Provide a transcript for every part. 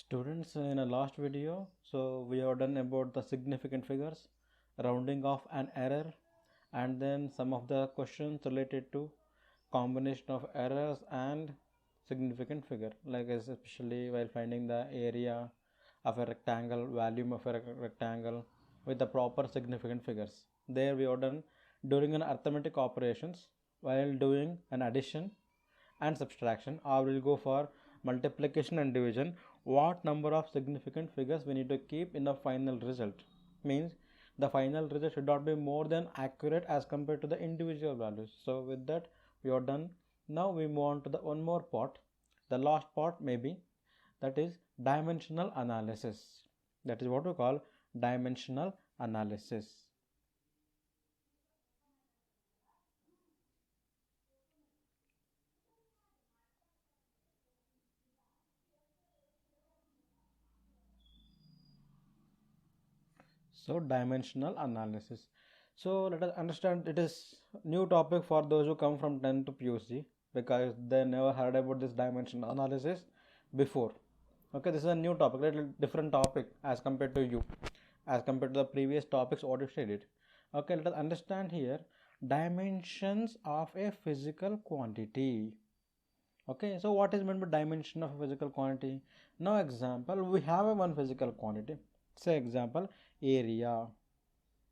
Students, in a last video, so we have done about the significant figures, rounding off an error, and then some of the questions related to combination of errors and significant figure, like especially while finding the area of a rectangle, volume of a rectangle with the proper significant figures. There we have done during an arithmetic operations while doing an addition and subtraction, or we'll go for multiplication and division, what number of significant figures we need to keep in the final result. Means the final result should not be more than accurate as compared to the individual values. So with that we are done. Now we move on to the one more part, the last part maybe, that is dimensional analysis. That is what we call dimensional analysis. So dimensional analysis. So let us understand, it is new topic for those who come from 10 to PUC because they never heard about this dimensional analysis before. Okay, this is a new topic, little different topic as compared to you, as compared to the previous topics what you studied. Okay, let us understand here dimensions of a physical quantity. Okay, so what is meant by dimension of a physical quantity? Now example, we have a one physical quantity, say example area.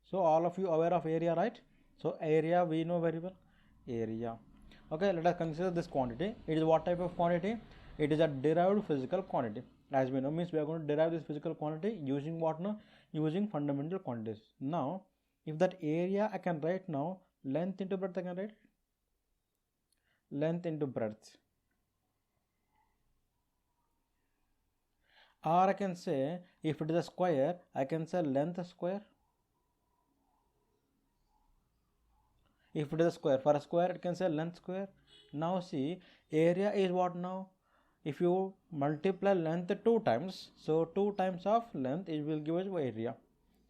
So all of you aware of area, right? So area we know very well, area. Okay, let us consider this quantity. It is what type of quantity? It is a derived physical quantity. As we know, means we are going to derive this physical quantity using what now? Using fundamental quantities. Now if that area, I can write now length into breadth. I can write length into breadth, or I can say if it is a square, I can say length square. If it is a square, for a square it can say length square. Now see, area is what now? If you multiply length 2 times, so 2 times of length it will give us area.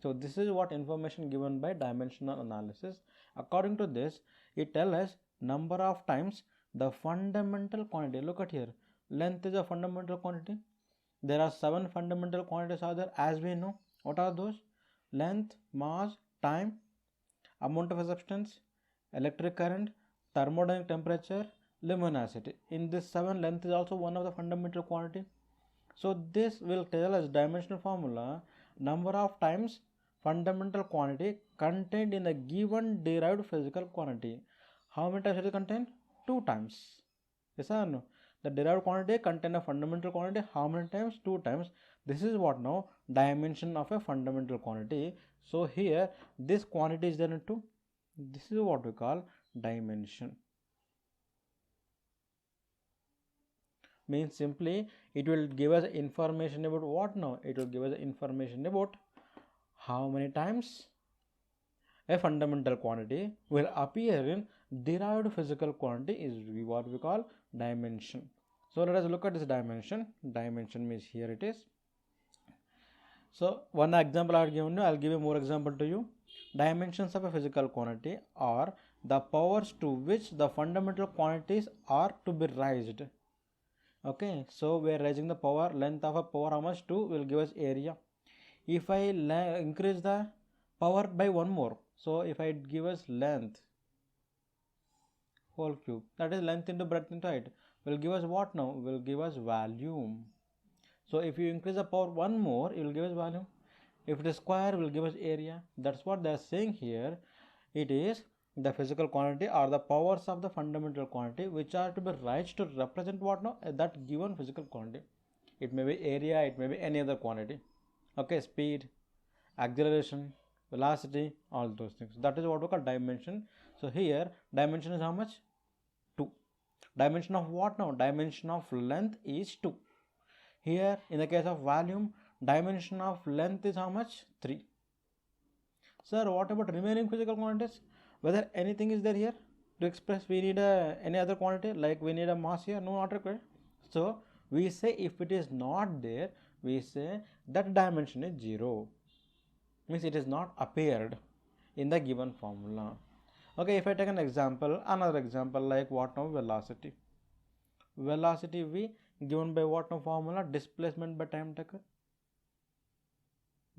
So this is what information given by dimensional analysis. According to this, it tells us number of times the fundamental quantity. Look at here, length is a fundamental quantity. There are 7 fundamental quantities are there, as we know. What are those? Length, mass, time, amount of a substance, electric current, thermodynamic temperature, luminosity. In this 7, length is also one of the fundamental quantity. So this will tell us dimensional formula, number of times fundamental quantity contained in a given derived physical quantity. How many times it is contained? 2 times. Yes or no? The derived quantity contain a fundamental quantity. How many times? 2 times. This is what now? Dimension of a fundamental quantity. So here this quantity is there in 2. This is what we call dimension. Means simply it will give us information about what now? It will give us information about how many times a fundamental quantity will appear in derived physical quantity is what we call dimension. So let us look at this dimension. Dimension means here it is. So one example I have given you, I will give you more example to you. Dimensions of a physical quantity are the powers to which the fundamental quantities are to be raised. Okay, so we are raising the power, length of a power how much? 2 will give us area. If I increase the power by 1 more, so if I give us length whole cube, that is length into breadth into height, will give us what now? Will give us volume. So if you increase the power 1 more, it will give us volume. If it is square, will give us area. That's what they are saying here. It is the physical quantity or the powers of the fundamental quantity which are to be raised to represent what now? That given physical quantity. It may be area, it may be any other quantity. Okay, speed, acceleration, velocity, all those things. That is what we call dimension. So here dimension is how much? 2. Dimension of what now? Dimension of length is 2. Here in the case of volume, dimension of length is how much? 3. Sir, what about remaining physical quantities? Whether anything is there here to express, we need any other quantity, like we need a mass here? No, not required. So we say if it is not there, we say that dimension is 0. Means it is not appeared in the given formula. Okay, if I take an example, another example, like what now? Velocity. Velocity v given by what now formula? Displacement by time taken.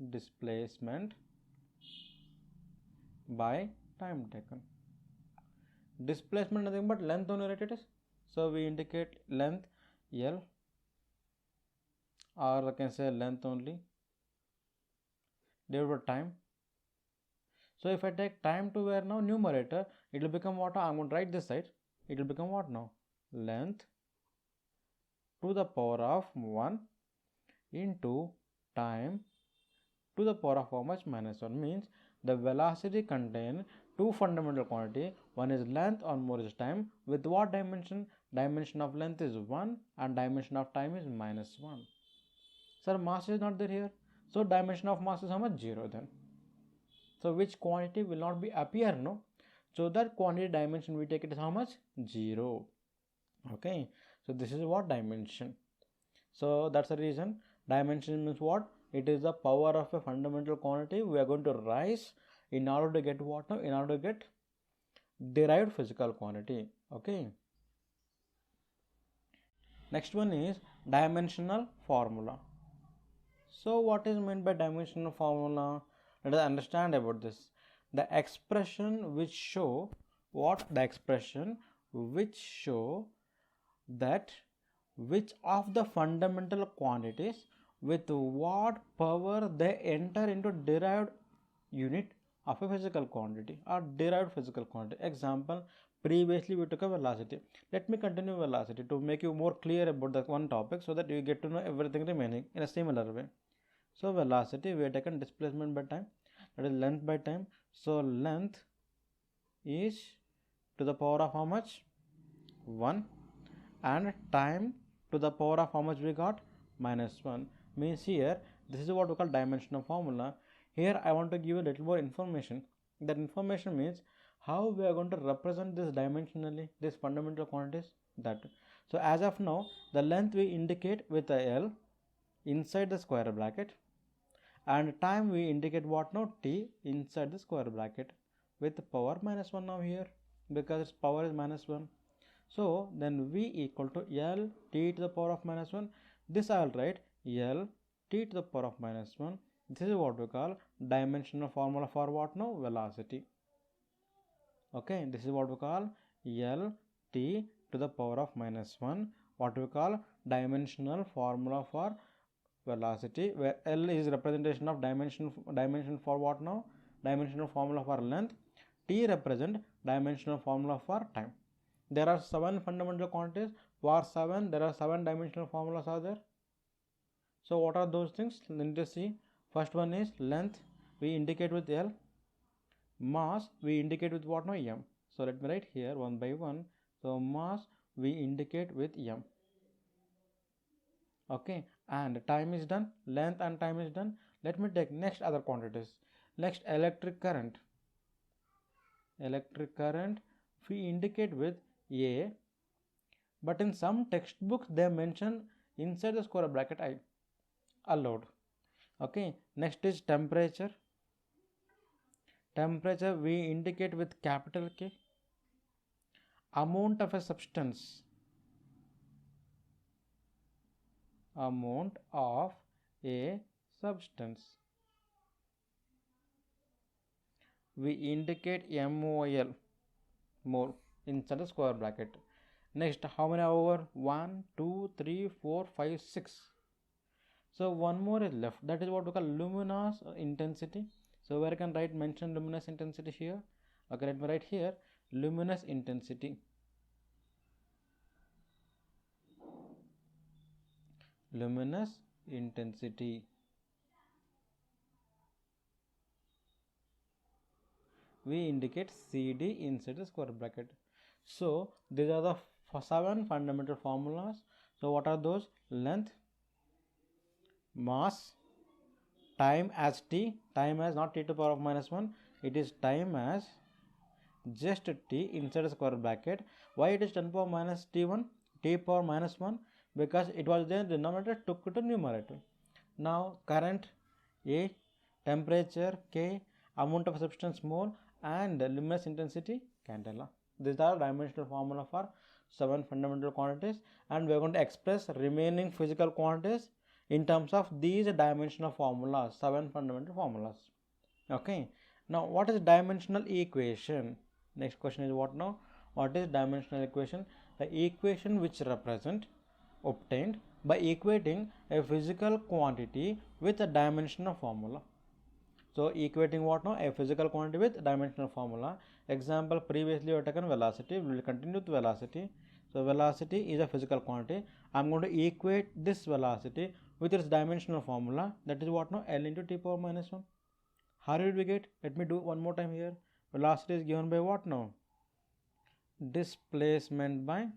Displacement by time taken. Displacement nothing but length only, right? It is. So we indicate length L, or I can say length only, divided by time. So if I take time to where now numerator, it will become what? I'm going to write this side. It will become what now? Length to the power of 1 into time to the power of how much? Minus 1. Means the velocity contain two fundamental quantity. One is length or more is time. With what dimension? Dimension of length is 1 and dimension of time is minus 1. Sir, mass is not there here. So dimension of mass is how much? 0 then. So which quantity will not be appear, no? So that quantity dimension we take it is how much? 0. Okay. So this is what dimension. So that's the reason dimension means what? It is the power of a fundamental quantity we are going to rise in order to get what now? In order to get derived physical quantity. Okay. Next one is dimensional formula. So what is meant by dimensional formula? Let us understand about this. The expression which show what? The expression which show that which of the fundamental quantities with what power they enter into derived unit of a physical quantity or derived physical quantity. Example, previously we took a velocity. Let me continue velocity to make you more clear about the one topic so that you get to know everything remaining in a similar way. So velocity we have taken displacement by time, that is length by time. So length is to the power of how much? 1, and time to the power of how much we got? Minus 1. Means here this is what we call dimensional formula. Here I want to give you a little more information. That information means how we are going to represent this dimensionally, these fundamental quantities. That so as of now the length we indicate with a L inside the square bracket, and time we indicate what now? T inside the square bracket with power minus 1 now here, because its power is minus 1. So then V equal to L T to the power of minus 1. This I will write L T to the power of minus 1. This is what we call dimensional formula for what now? Velocity. Okay, this is what we call L T to the power of minus 1. What we call dimensional formula for velocity, where L is representation of dimension for what now? Dimensional formula for length. T represent dimensional formula for time. There are 7 fundamental quantities. For 7 there are 7 dimensional formulas are there. So what are those things? Let us see. First one is length, we indicate with L. Mass we indicate with what now? M. So let me write here one by one. So mass we indicate with M. Okay, and time is done, length and time is done. Let me take next other quantities. Next, electric current. Electric current we indicate with A, but in some textbooks they mention inside the square bracket I. Allowed. Okay, next is temperature. Temperature we indicate with capital K. Amount of a substance. Amount of a substance we indicate MOL, mole, inside the square bracket. Next, how many over? 1, 2, 3, 4, 5, 6. So one more is left, that is what we call luminous intensity. So where I can write mention luminous intensity here. Okay, let me write here luminous intensity. Luminous intensity. We indicate CD inside the square bracket. So these are the 7 fundamental formulas. So what are those? Length, mass, time as T, time as not T to the power of minus 1, it is time as just T inside the square bracket. Why it is 10 power minus T1, T power minus 1? Because it was there in the denominator, took it to numerator. Now current A, temperature K, amount of substance mole, and luminous intensity candela. These are dimensional formula for 7 fundamental quantities, and we are going to express remaining physical quantities in terms of these dimensional formulas, 7 fundamental formulas. Okay, now what is dimensional equation? Next question is what now? What is dimensional equation? The equation which represent obtained by equating a physical quantity with a dimensional formula. So equating what now? A physical quantity with dimensional formula. Example, previously we have taken velocity. We will continue with velocity. So velocity is a physical quantity. I am going to equate this velocity with its dimensional formula. That is what now? L into t power minus 1. How did we get? Let me do one more time here. Velocity is given by what now? Displacement by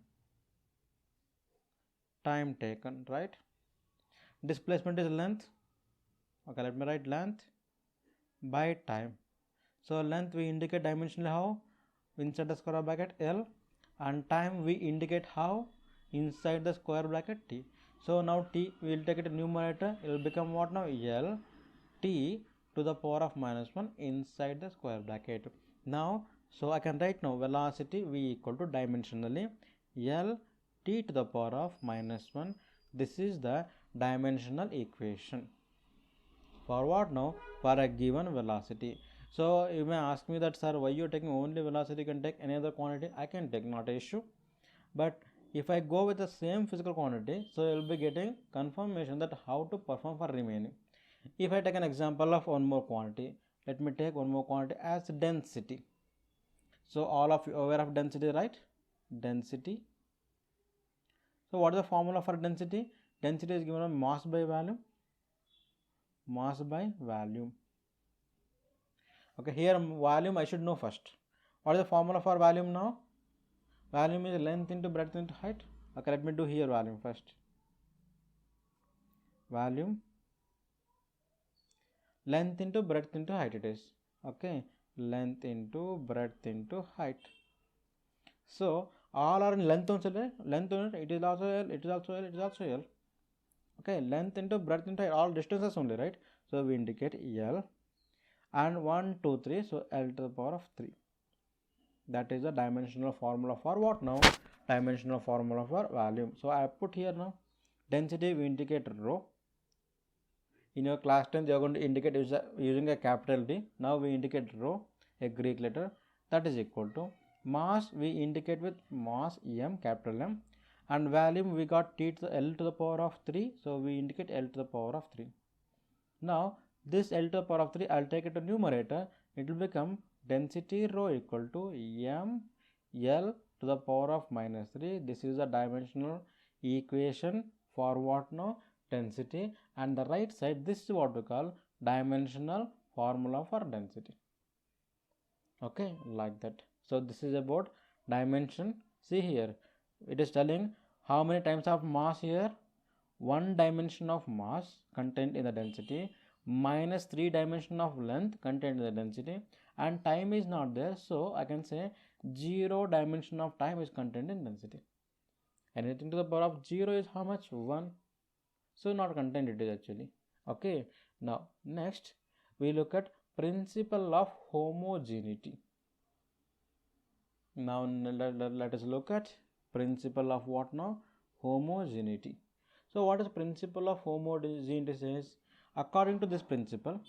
time taken, right? Displacement is length. Okay, let me write length by time. So length we indicate dimensionally how? Inside the square bracket L, and time we indicate how? Inside the square bracket T. So now T, we will take it to numerator. It will become what now? L T to the power of minus 1 inside the square bracket. Now, so I can write now velocity V equal to dimensionally L T to the power of minus 1. This is the dimensional equation. For what now? For a given velocity. So you may ask me that, sir, why you are taking only velocity? You can take any other quantity. I can take, not an issue. But if I go with the same physical quantity, so you will be getting confirmation that how to perform for remaining. If I take an example of one more quantity, let me take one more quantity as density. So all of you are aware of density, right? Density. So what is the formula for density? Density is given as mass by volume. Mass by volume. Okay, here volume I should know first. What is the formula for volume now? Volume is length into breadth into height. Okay, let me do here volume first. Volume, length into breadth into height it is. Okay, length into breadth into height. So all are in length only. Length only. It is also L. It is also L. It is also L. Okay, length into breadth into height. All distances only, right? So we indicate L. And 1, 2, 3. So L to the power of 3. That is the dimensional formula for what now? Dimensional formula for volume. So I put here now. Density we indicate rho. In your class 10 you are going to indicate using a capital D. Now we indicate rho, a Greek letter. That is equal to mass we indicate with mass M, capital M, and volume we got T to the L to the power of 3. So we indicate L to the power of 3. Now this L to the power of 3 I will take it to numerator. It will become density rho equal to M L to the power of minus 3. This is a dimensional equation for what now? Density. And the right side, this is what we call dimensional formula for density. Okay, like that. So this is about dimension. See here, it is telling how many times of mass here? 1 dimension of mass contained in the density minus 3 dimension of length contained in the density, and time is not there, so I can say 0 dimension of time is contained in density. Anything to the power of 0 is how much? 1. So not contained it is actually. Okay, now next we look at principle of homogeneity. Now let us look at principle of what now? Homogeneity. So what is principle of homogeneity says? According to this principle,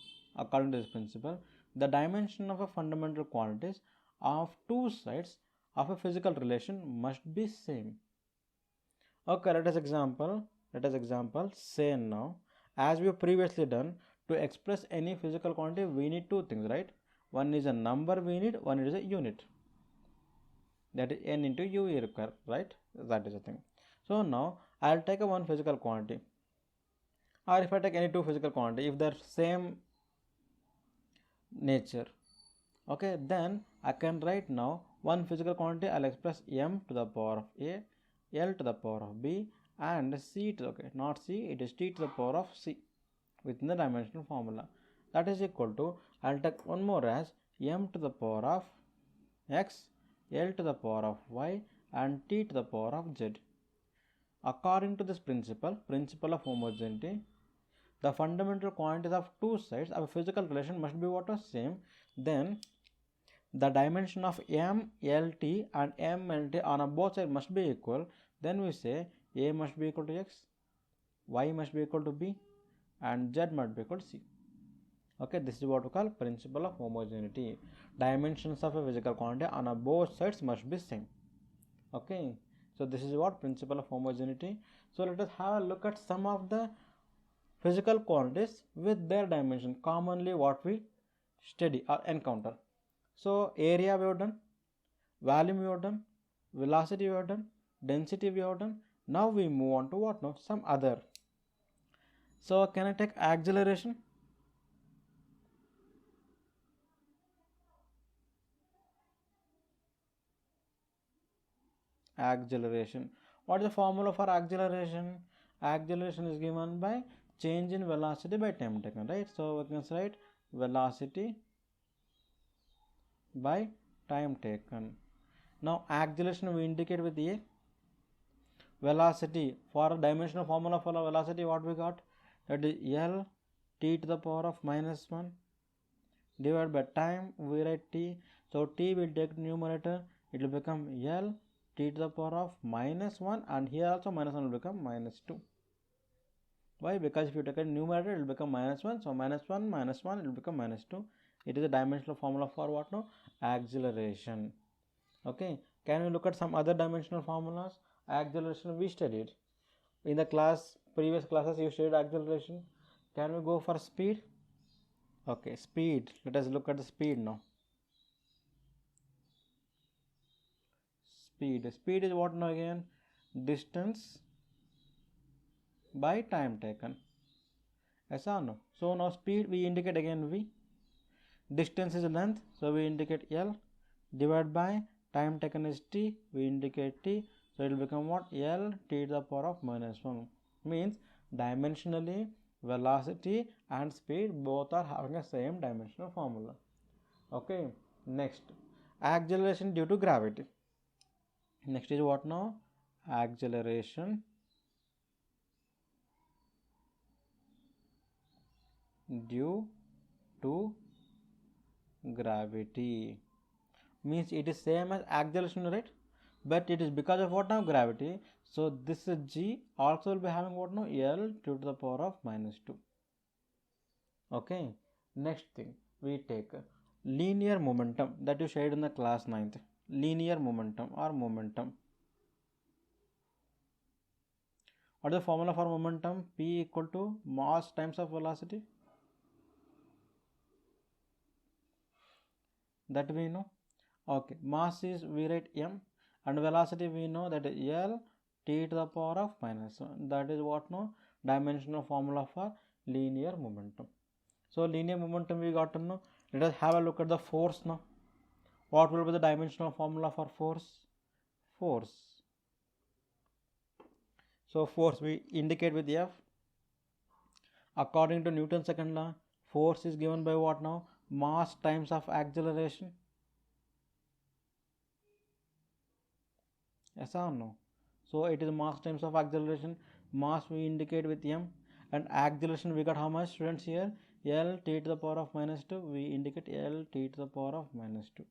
the dimension of a fundamental quantities of two sides of a physical relation must be same. Okay, let us example say now, as we have previously done, to express any physical quantity we need two things, right? One is a number we need, one is a unit. That is n into u we require, right? That is the thing. So now I will take a one physical quantity, or if I take any two physical quantity, if they are same nature, okay, then I can write now one physical quantity I will express m to the power of a, l to the power of b, and c to, okay, not c, it is t to the power of c within the dimensional formula. That is equal to, I will take one more as m to the power of x, l to the power of y, and t to the power of z. According to this principle of homogeneity, the fundamental quantities of two sides of a physical relation must be what are same. Then the dimension of m, l, t and m and t on a both sides must be equal, then we say a must be equal to x, y must be equal to b and z must be equal to c. Okay, this is what we call principle of homogeneity. Dimensions of a physical quantity on a both sides must be same. Okay, so this is what principle of homogeneity. So let us have a look at some of the physical quantities with their dimension, commonly what we study or encounter. So area we have done, volume we have done, velocity we have done, density we have done. Now we move on to what now? Some other. So can I take acceleration? Acceleration. What is the formula for acceleration? Acceleration is given by change in velocity by time taken, right? So we can write velocity by time taken. Now acceleration we indicate with a velocity. For a dimensional formula for velocity, what we got? That is L t to the power of minus 1 divided by time. We write t. So t will take numerator. It will become L t to the power of minus 1 and here also minus 1 will become minus 2. Why? Because if you take a numerator it will become minus 1. So minus 1 it will become minus 2. It is a dimensional formula for what now? Acceleration. Okay. Can we look at some other dimensional formulas? Acceleration we studied. In the previous classes you studied acceleration. Can we go for speed? Okay, speed. Let us look at the speed now. Speed is what now again? Distance by time taken. Yes or no? So now speed we indicate again v. Distance is length, so we indicate L. Divided by time taken is t, we indicate t. So it will become what? L t to the power of minus 1. Means dimensionally velocity and speed both are having the same dimensional formula. Okay, next acceleration due to gravity. Next is what now? Acceleration due to gravity. Means it is same as acceleration, right? But it is because of what now? Gravity. So this is g also will be having what now? L to the power of minus 2. Okay, next thing we take linear momentum that you shared in the class 9th. Linear momentum or momentum. What is the formula for momentum? P equal to mass times of velocity. That we know. Okay, mass is we write m and velocity we know that is L t to the power of minus 1. That is what now? Dimensional formula for linear momentum. So linear momentum we got to know. Let us have a look at the force now. What will be the dimensional formula for force? Force. So force we indicate with F. According to Newton's second law, force is given by what now? Mass times of acceleration. Yes or no? So it is mass times of acceleration. Mass we indicate with m and acceleration we got how much, students, here? L t to the power of minus 2. We indicate L t to the power of minus 2.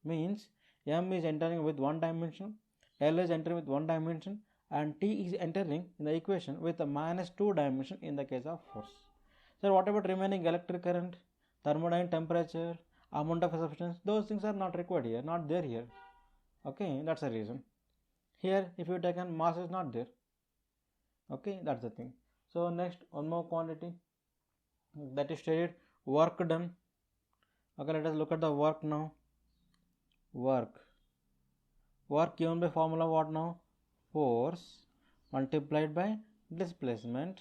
Means m is entering with one dimension, L is entering with one dimension and t is entering in the equation with a minus 2 dimension in the case of force. So what about remaining electric current, thermodynamic temperature, amount of substance? Those things are not required here, not there here. Okay, that's the reason. Here if you take an mass is not there. Okay, that's the thing. So next one more quantity that is stated work done. Okay, let us look at the work now. Work given by formula what now? Force multiplied by displacement.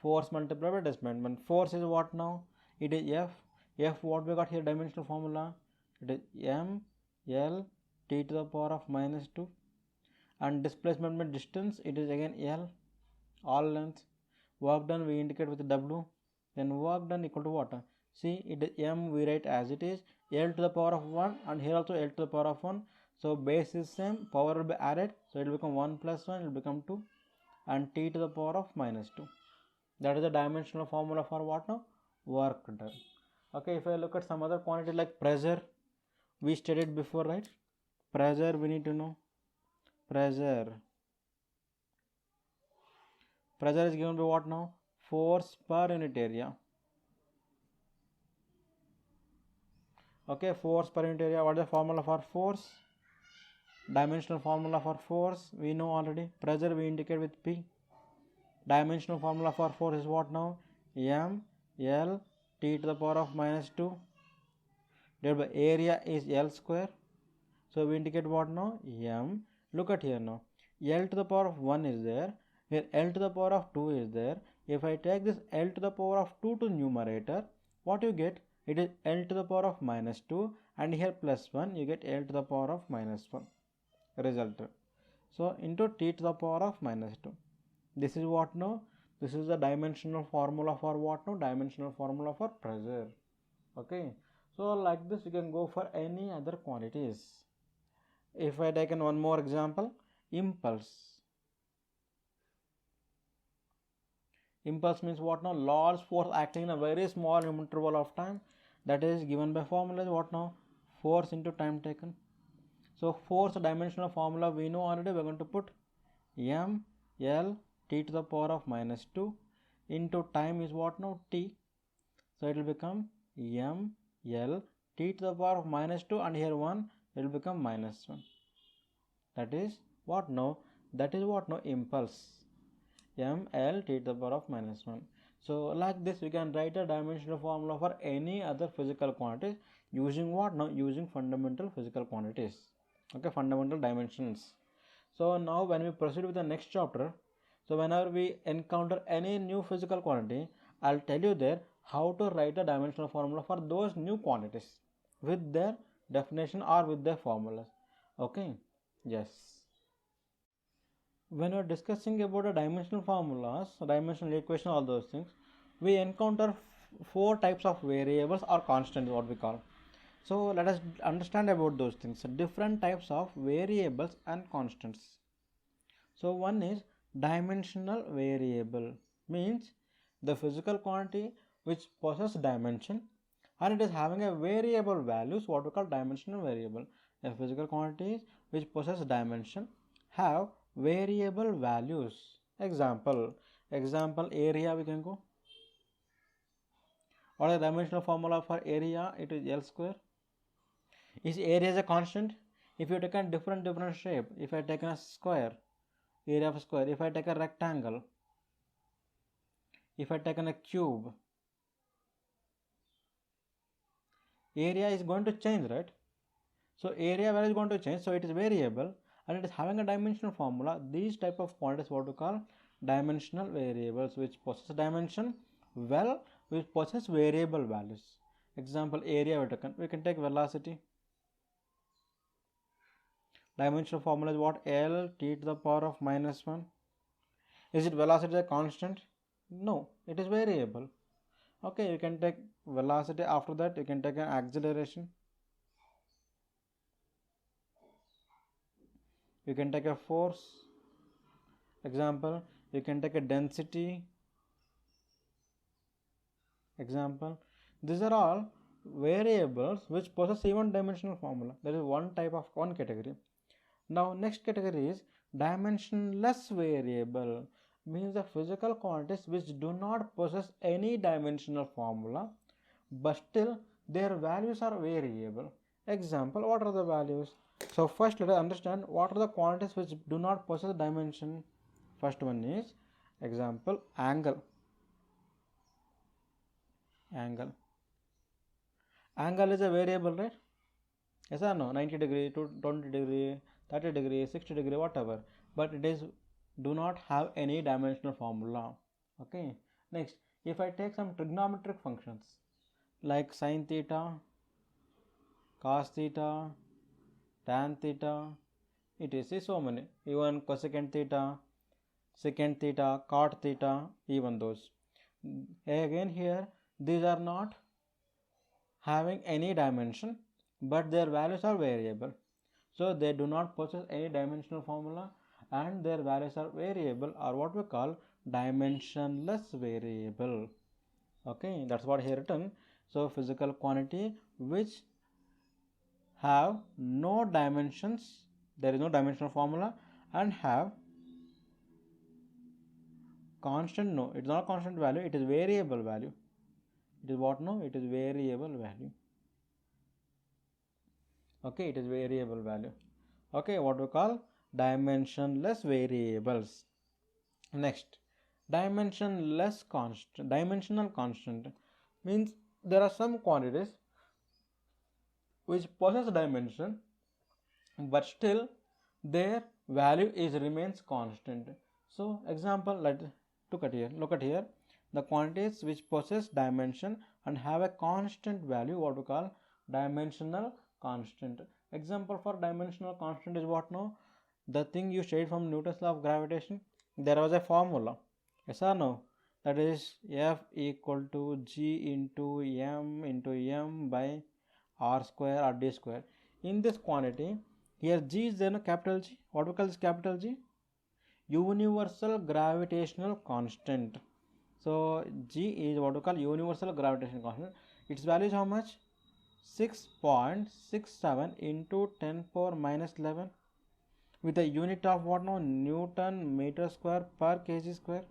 Force multiplied by displacement. Force is what now? It is F. F what we got here? Dimensional formula. It is m L t to the power of minus 2 and displacement by distance it is again L, all length. Work done we indicate with W. Then work done equal to what? See, it is m we write as it is, L to the power of 1 and here also L to the power of 1. So base is same, power will be added, so it will become 1 plus 1, it will become 2 and t to the power of minus 2. That is the dimensional formula for what now? work done. Okay, if I look at some other quantity like pressure, we studied before, right? Pressure, we need to know. Pressure is given by what now? Force per unit area. Okay, force per unit area. What is the formula for force? Dimensional formula for force we know already. Pressure we indicate with P. Dimensional formula for force is what now? M L T to the power of minus 2 divided by area is L square. So we indicate what now? M. Look at here now. L to the power of 1 is there. Here L to the power of 2 is there. If I take this L to the power of 2 to numerator, what you get? It is L to the power of minus 2, and here plus 1, you get L to the power of minus 1 result. So into T to the power of minus 2. This is what now? This is the dimensional formula for what now? Dimensional formula for pressure. Okay. So like this you can go for any other quantities. If I take one more example, impulse. Impulse means what now? Large force acting in a very small interval of time. That is given by formula is what now? Force into time taken. So force dimensional formula we know already. We are going to put M L T to the power of minus 2 into time is what now? T. So it will become M L T to the power of minus 2, and here 1, it will become minus 1. That is what now? That is what now? Impulse. M L T to the power of minus 1. So like this we can write a dimensional formula for any other physical quantities using what now? Using fundamental physical quantities. Okay, fundamental dimensions. So now when we proceed with the next chapter, so whenever we encounter any new physical quantity, I'll tell you there how to write a dimensional formula for those new quantities with their definition or with their formulas. Okay, yes. When we are discussing about the dimensional formulas, dimensional equation, all those things, we encounter four types of variables or constants, what we call. So let us understand about those things. Different types of variables and constants. So one is dimensional variable, means the physical quantity which possesses dimension and it is having a variable values, what we call dimensional variable. A physical quantities which possess dimension have variable values. Example area we can go. What is the dimensional formula for area? It is L square. Is area is a constant? If you take a different shape, if I take a square, area of a square, if I take a rectangle, if I take a cube, area is going to change, right? So area value is going to change, so it is variable and it is having a dimensional formula. These type of quantities what we call dimensional variables, which possess dimension well, which possess variable values. Example area we can take velocity. Dimensional formula is what? L T to the power of minus 1. Is it velocity a constant? No, it is variable. Okay, you can take velocity. After that you can take an acceleration. You can take a force. Example, you can take a density. Example, these are all variables which possess even dimensional formula. That is one category. Now next category is dimensionless variable, means the physical quantities which do not possess any dimensional formula but still their values are variable. Example, what are the values? So first let us understand what are the quantities which do not possess dimension. First one is example angle. Angle is a variable, right? Yes or no? 90 degree, 20 degree, 30 degree, 60 degree, whatever, but it is do not have any dimensional formula. Okay, next if I take some trigonometric functions like sine theta, cos theta, tan theta, it is so many, even cosecant theta, secant theta, cot theta, even those. Again here these are not having any dimension but their values are variable, so they do not possess any dimensional formula and their values are variable, or what we call dimensionless variable. Okay, that's what here written. So physical quantity which have no dimensions, there is no dimensional formula, and have constant, no, it is not constant value, it is variable value. It is what? No, it is variable value. Okay, it is variable value. Okay, what we call dimensionless variables. Next, dimensionless constant. Dimensional constant means there are some quantities which possess dimension, but still their value is remains constant. So example, look at here, the quantities which possess dimension and have a constant value, what we call dimensional constant. Example for dimensional constant is what? No, the thing you studied from Newton's law of gravitation, there was a formula, yes or no, that is F equal to G into M by R square or D square. In this quantity, here G is there, no, capital G. What we call this capital G? Universal gravitational constant. So G is what we call universal gravitational constant. Its value is how much? 6.67 into 10 power minus 11 with a unit of what now? Newton meter square per kg square.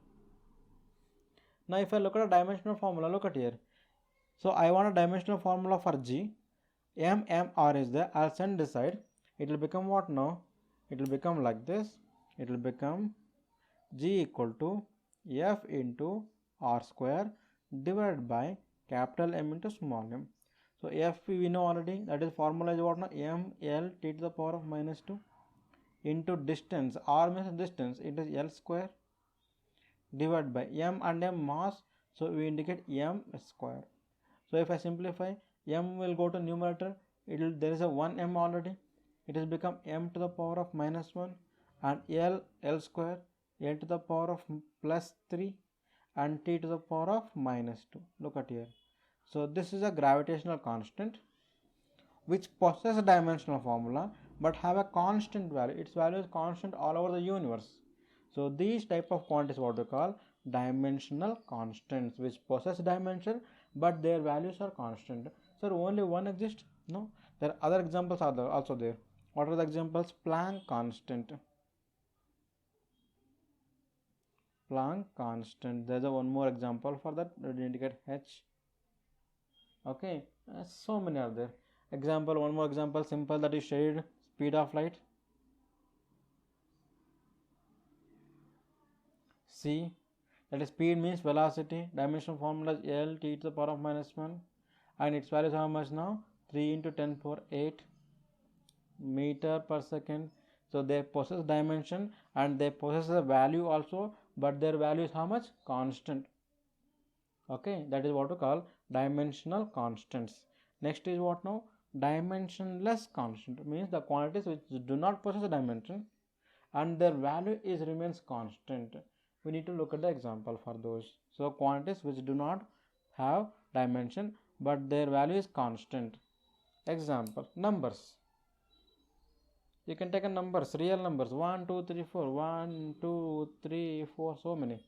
Now if I look at a dimensional formula, look at here. So I want a dimensional formula for G. R is there. I'll send this side. It will become what now? It will become like this. It will become G equal to F into R square divided by capital M into small m. So F we know already, that is formula is what now? M L T to the power of minus 2 into distance. R means distance. It is L square divided by M and M mass. So we indicate M square. So if I simplify, M will go to numerator, there is a 1 M already, it has become M to the power of minus 1, and L square, L to the power of plus 3, and T to the power of minus 2. Look at here. So this is a gravitational constant which possesses a dimensional formula but have a constant value. Its value is constant all over the universe. So these type of quantities what we call dimensional constants, which possess dimension but their values are constant. So only one exists? No, there are other examples are there, also there. What are the examples? Planck constant. Planck constant. There's a one more example for that. We indicate H. Okay, so many are there. Example, one more example, simple, that is shade speed of light. C, that is speed means velocity. Dimensional formula is L T to the power of minus 1, and its value is how much now? 3 into 10 power 8 meter per second. So they possess dimension and they possess a value also, but their value is how much? Constant. Okay, that is what we call dimensional constants. Next is what now? Dimensionless constant, means the quantities which do not possess a dimension and their value is remains constant. We need to look at the example for those. So quantities which do not have dimension but their value is constant. Example, numbers. You can take a numbers, real numbers, 1 2 3 4, 1 2 3 4, so many.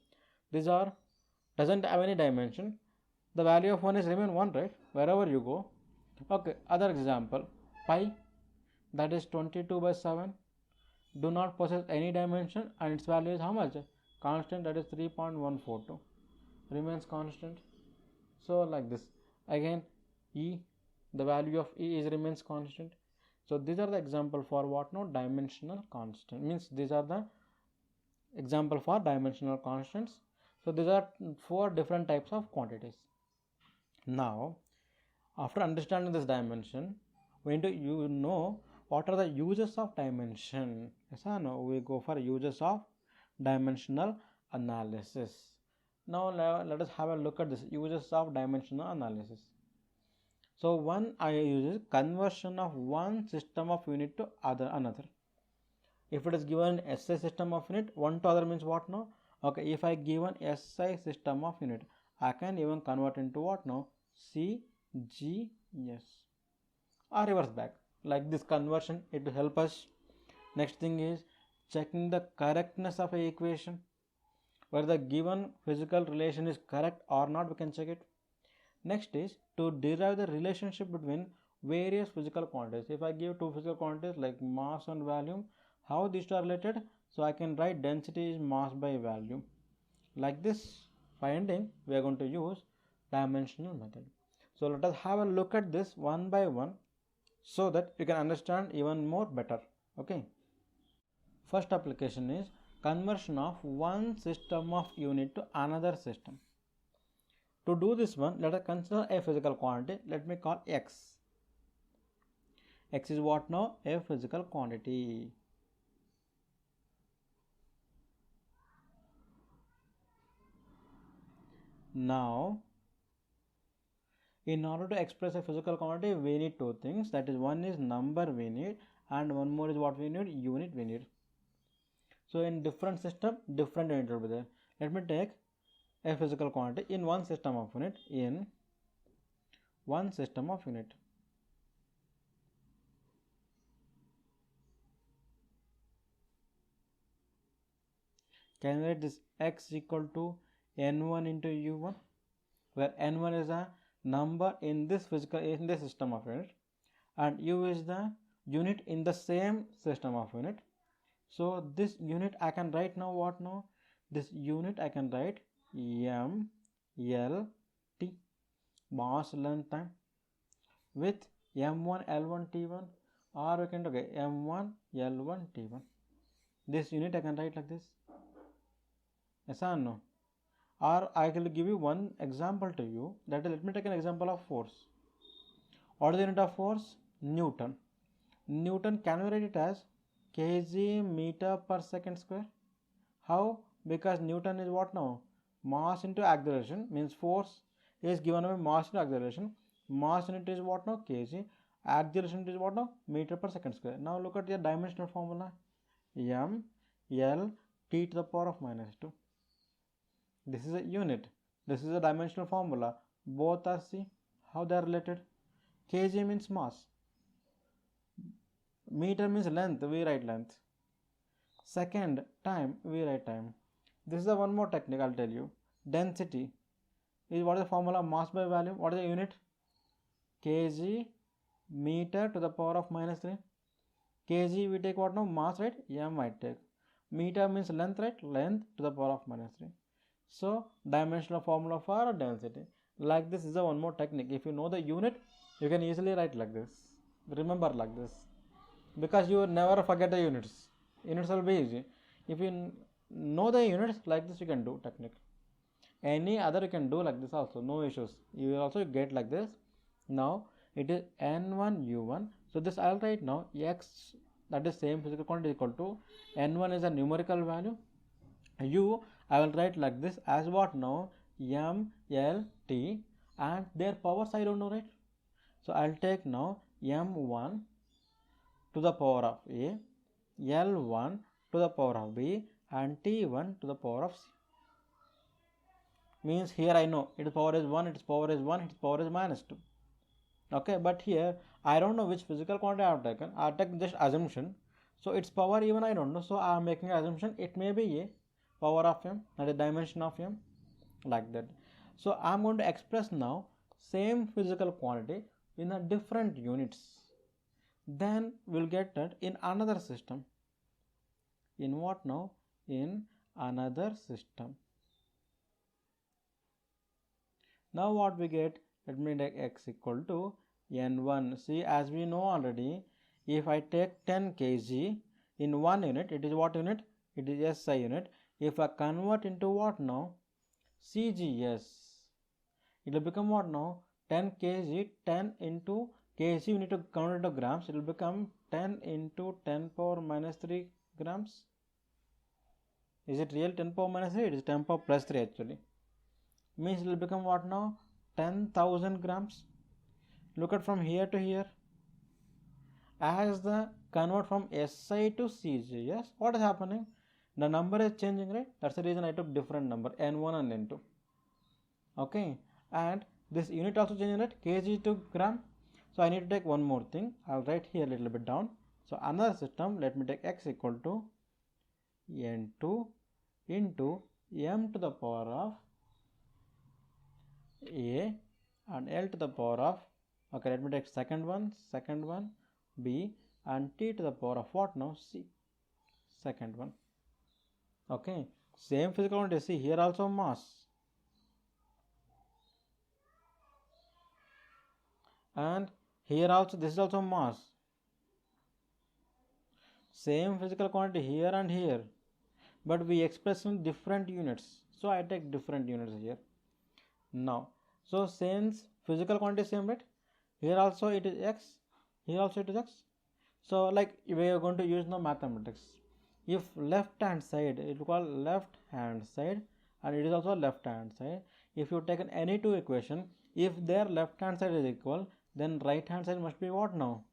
These are doesn't have any dimension. The value of 1 is remain 1, right, wherever you go. Okay, other example, pi, that is 22 by 7, do not possess any dimension and its value is how much? Constant, that is 3.142, remains constant. So like this. Again, E, the value of E is remains constant. So these are the example for what? No, dimensional constant, means these are the example for dimensional constants. So these are 4 different types of quantities. Now after understanding this dimension, we need to know what are the uses of dimension. Yes or no? We go for uses of dimensional analysis. Now let us have a look at this uses of dimensional analysis. So one I use conversion of one system of unit to another. If it is given SI system of unit, one to other means what now? Okay, if I given SI system of unit, I can even convert into what now? CGS or reverse back. Like this conversion, it will help us. Next thing is checking the correctness of a equation. Whether the given physical relation is correct or not, we can check it. Next is to derive the relationship between various physical quantities. If I give two physical quantities like mass and volume, how these two are related? So I can write density is mass by volume. Like this finding, we are going to use dimensional method. So let us have a look at this one by one so that you can understand even more better. Okay. First application is conversion of one system of unit to another system. To do this one, let us consider a physical quantity. Let me call x. X is what now? A physical quantity. Now, in order to express a physical quantity, we need two things. That is, one is number we need, and one more is what we need? Unit we need. So, in different system, different unit will be there. Let me take a physical quantity in one system of unit. In one system of unit. Can we write this x equal to n1 into u1, where n1 is a number in this system of unit, and u is the unit in the same system of unit. So this unit I can write now what now? This unit I can write m l t, mass length time, with m1 l1 t1, or we can do m1 l1 t1. This unit I can write like this. Yes or no? Or I will give you one example to you. That is, let me take an example of force. What is the unit of force? Newton. Newton, can we write it as kg meter per second square? How? Because Newton is what now? Mass into acceleration, means force is given by mass into acceleration. Mass unit is what now? Kg. Acceleration is what now? Meter per second square. Now look at the dimensional formula. M L T to the power of minus 2. This is a unit. This is a dimensional formula. Both are, see how they are related. Kg means mass. Meter means length. We write length. Second, time. We write time. This is the one more technique I'll tell you. Density is what is the formula? Mass by volume. What is the unit? Kg meter to the power of minus 3. Kg we take what now? Mass, right? M I take. Meter means length, right? Length to the power of minus 3. So dimensional formula for density. Like this is a one more technique. If you know the unit, you can easily write like this. Remember like this, because you will never forget the units. Units will be easy. If you know the units, like this you can do technique. Any other you can do like this also, no issues. You will also get like this. Now it is n1 u1. So this I'll write now x, that is same physical quantity, equal to n1 is a numerical value. U I will write like this as what now? M L T, and their powers I don't know, right? So I'll take now m1 to the power of a, l1 to the power of b, and t1 to the power of c. Means here I know its power is 1, its power is 1, its power is minus 2. Okay, but here I don't know which physical quantity I have taken. I have taken just assumption. So its power even I don't know. So I am making an assumption it may be a power of m, that is dimension of m, like that. So I am going to express now same physical quantity in a different units. Then we'll get that in another system. In what now? In another system. Now what we get? Let me take x equal to n1. See, as we know already, if I take 10 kg in one unit, it is what unit? It is SI unit. If I convert into what now? CGS, it will become what now? 10 kg, 10 into kg, we need to convert into grams. It will become 10 into 10 power minus 3 grams. Is it real 10 power minus 3? It is 10 power plus 3 actually. Means it will become what now? 10,000 grams. Look at from here to here. As the convert from SI to CGS, what is happening? The number is changing, right? That's the reason I took different number, n1 and n2. Okay, and this unit also changing, right? Kg to gram. So I need to take one more thing. I'll write here a little bit down. So another system, let me take x equal to n2 into m to the power of a and L to the power of, okay, let me take second one, B, and T to the power of what now? C, second one. Okay, same physical quantity. See here also mass, and here also this is also mass. Same physical quantity here and here, but we express in different units. So I take different units here. Now, so since physical quantity is same, right? Here also it is x, here also it is x. So like we are going to use now mathematics. If left hand side, it will call left hand side, and it is also left hand side. If you take any two equation, if their left hand side is equal, then right hand side must be what now?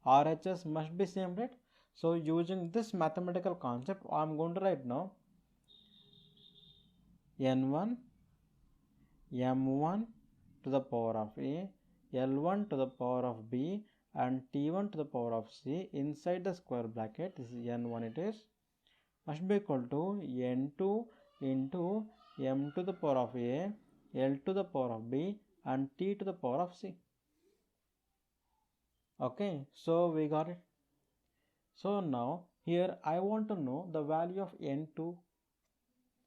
RHS must be same, right? So using this mathematical concept, I am going to write now n1 m1 to the power of a, L1 to the power of b, and T1 to the power of c inside the square bracket. This is n1, it is must be equal to n2 into m to the power of a, L to the power of b, and T to the power of c. Okay, so we got it. So now here I want to know the value of n2.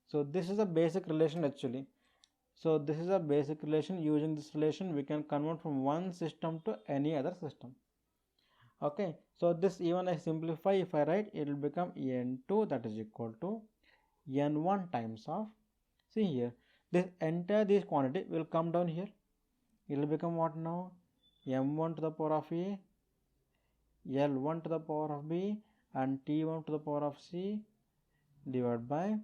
So this is a basic relation actually. So this is a basic relation. Using this relation we can convert from one system to any other system. Okay, so this even I simplify, if I write, it will become n2, that is equal to n1 times of, see here, this quantity will come down here. It will become what now? m1 to the power of a, L1 to the power of b, and T1 to the power of c divided by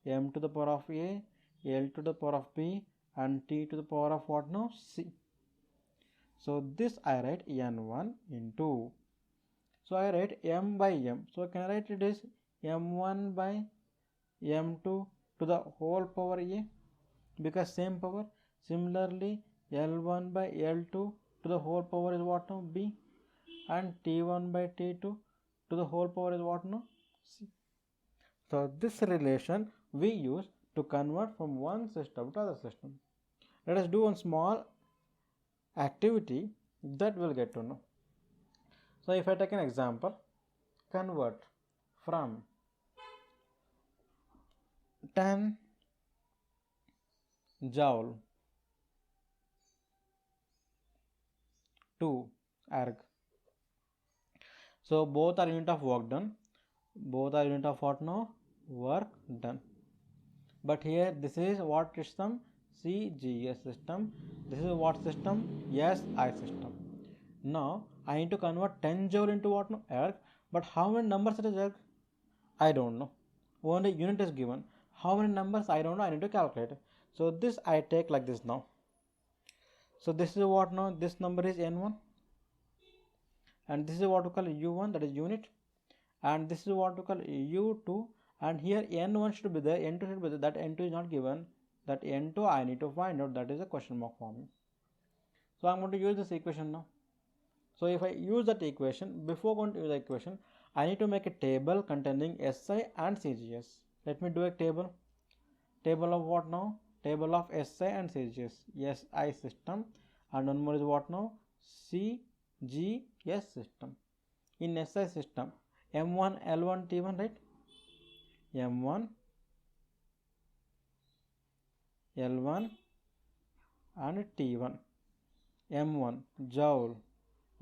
m to the power of a, L to the power of b, and T to the power of what now? C. So this I write n1 into, so I write m by m. So can I write it is m1 by m2 to the whole power a, because same power. Similarly L1 by L2 to the whole power is what now? B, and T1 by T2 to the whole power is what now? C. So this relation we use to convert from one system to other system. Let us do one small activity that we'll get to know. So if I take an example, convert from 10 joule to erg. So both are unit of work done. Both are unit of what now? Work done. But here this is what system? CGS system. This is what system? SI system. Now I need to convert 10 joule into what now? Erg. But how many numbers it is erg? I don't know. Only unit is given. How many numbers? I don't know. I need to calculate. So this I take like this now. So this is what now? This number is n1, and this is what we call u1, that is unit, and this is what we call u2, and here n1 should be there, n2 should be there. That n2 is not given. That n2 I need to find out. That is a question mark for me. So I'm going to use this equation now. So if I use that equation, before going to use the equation, I need to make a table containing SI and CGS. Let me do a table. Table of what now? Table of SI and CGS. SI system, and one more is what now? CGS system. In SI system, M1, L1, T1, right? M1, L1, and T1. M1, joule.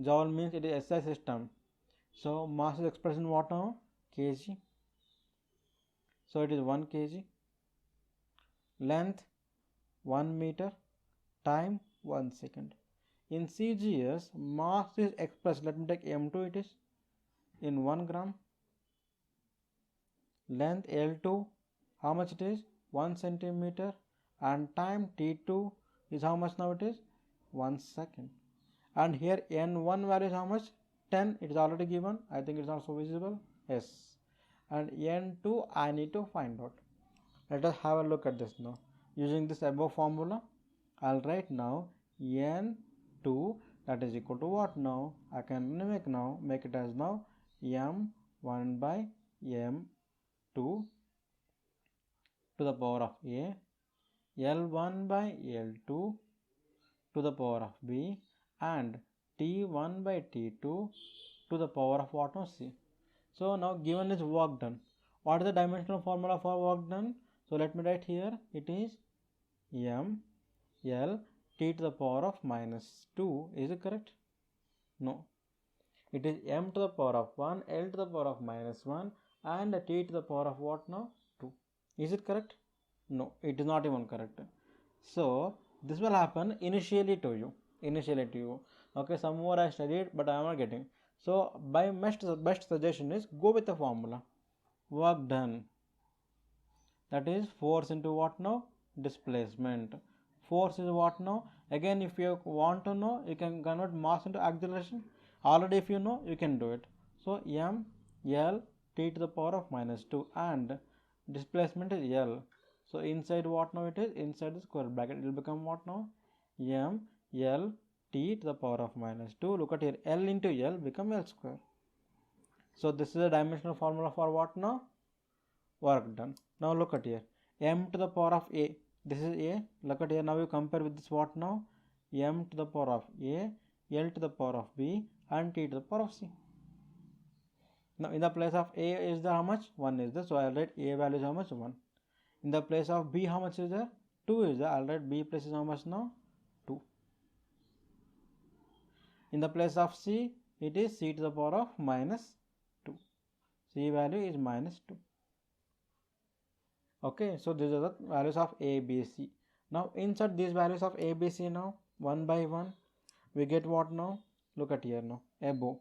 Joule means it is SI system. So mass is expressed in what now? Kg. So it is 1 kg. Length 1 meter. Time 1 second. In CGS, mass is expressed, let me take M2, it is in 1 gram. Length L2, how much it is? 1 centimeter. And time T2 is how much now? It is 1 second. And here N1 value is how much? 10. It is already given. I think it is also visible. Yes. And N2 I need to find out. Let us have a look at this now. Using this above formula, I'll write now N2, that is equal to what now? I can make it as now M1 by M2 to the power of A, L1 by L2 to the power of b and T1 by T2 to the power of what now c. So now given is work done. What is the dimensional formula for work done? So let me write here, it is m L T to the power of minus 2. Is it correct? No. It is m to the power of 1, L to the power of minus 1 and T to the power of what now? 2. Is it correct? No, it is not even correct. So this will happen initially to you. Okay, some more I studied but I am not getting. So by best suggestion is go with the formula. Work done. That is force into what now? Displacement. Force is what now? Again, if you want to know, you can convert mass into acceleration. Already if you know, you can do it. So m L T to the power of minus 2 and displacement is L. So inside what now it is? Inside the square bracket it will become what now? M L T to the power of minus 2. Look at here, L into L become L square. So this is a dimensional formula for what now? Work done. Now look at here, m to the power of a, this is a. Look at here, now you compare with this what now? M to the power of a, L to the power of b and T to the power of c. Now in the place of a is there how much? 1 is there, so I'll write a value is how much? 1. In the place of b how much is there? 2 is there, I'll write b place is how much now? 2. In the place of c it is c to the power of minus 2. C value is minus 2. Okay, so these are the values of a, b, c. Now insert these values of a, b, c now one by one. We get what now? Look at here now, above.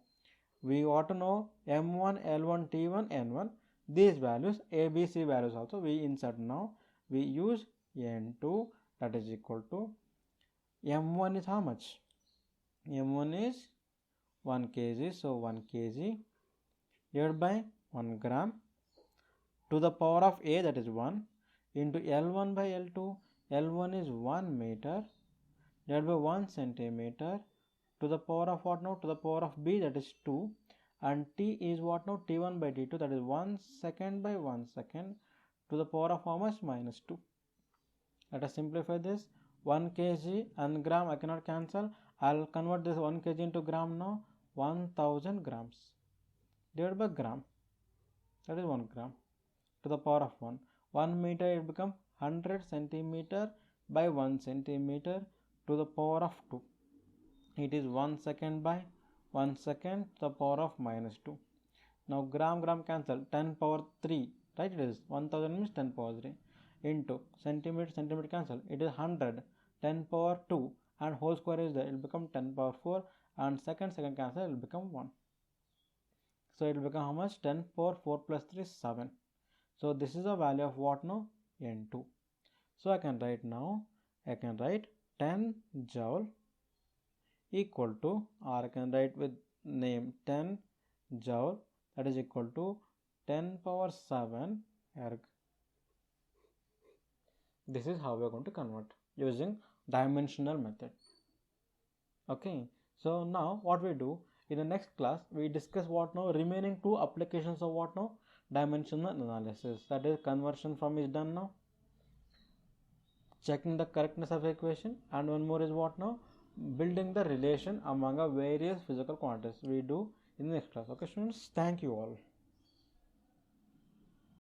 We want to know m1, l1, t1, n1. These values, a, b, c values also we insert now. We use n2, that is equal to m1 is how much? m1 is 1 kg, so 1 kg divided by 1 gram to the power of a, that is 1, into L1 by L2. L1 is 1 meter divided by 1 centimeter to the power of what now? To the power of b, that is 2, and t is what now? T1 by T2, that is 1 second by 1 second to the power of how much? Minus 2. Let us simplify this. 1 kg and gram I cannot cancel. I'll convert this 1 kg into gram now. 1000 grams divided by gram, that is 1 gram to the power of 1. 1 meter it become 100 centimeter by 1 centimeter to the power of 2. It is 1 second by 1 second to the power of minus 2. Now gram cancel, 10 power 3, right? It is 1000 means 10 power 3 into centimeter cancel, it is 100, 10 power 2 and whole square is there, it will become 10 power 4 and second cancel, it will become 1. So it will become how much? 10 power 4 plus 3 is 7. So this is the value of what now? N2. So I can write now, 10 joule equal to, or I can write with name 10 joule, that is equal to 10 power 7 erg. This is how we are going to convert using dimensional method. Okay, so now what we do in the next class, we discuss what now? Remaining 2 applications of what now? Dimensional analysis, that is conversion from is done now, checking the correctness of equation, and one more is what now? Building the relation among a various physical quantities we do in the next class. Okay students, thank you all.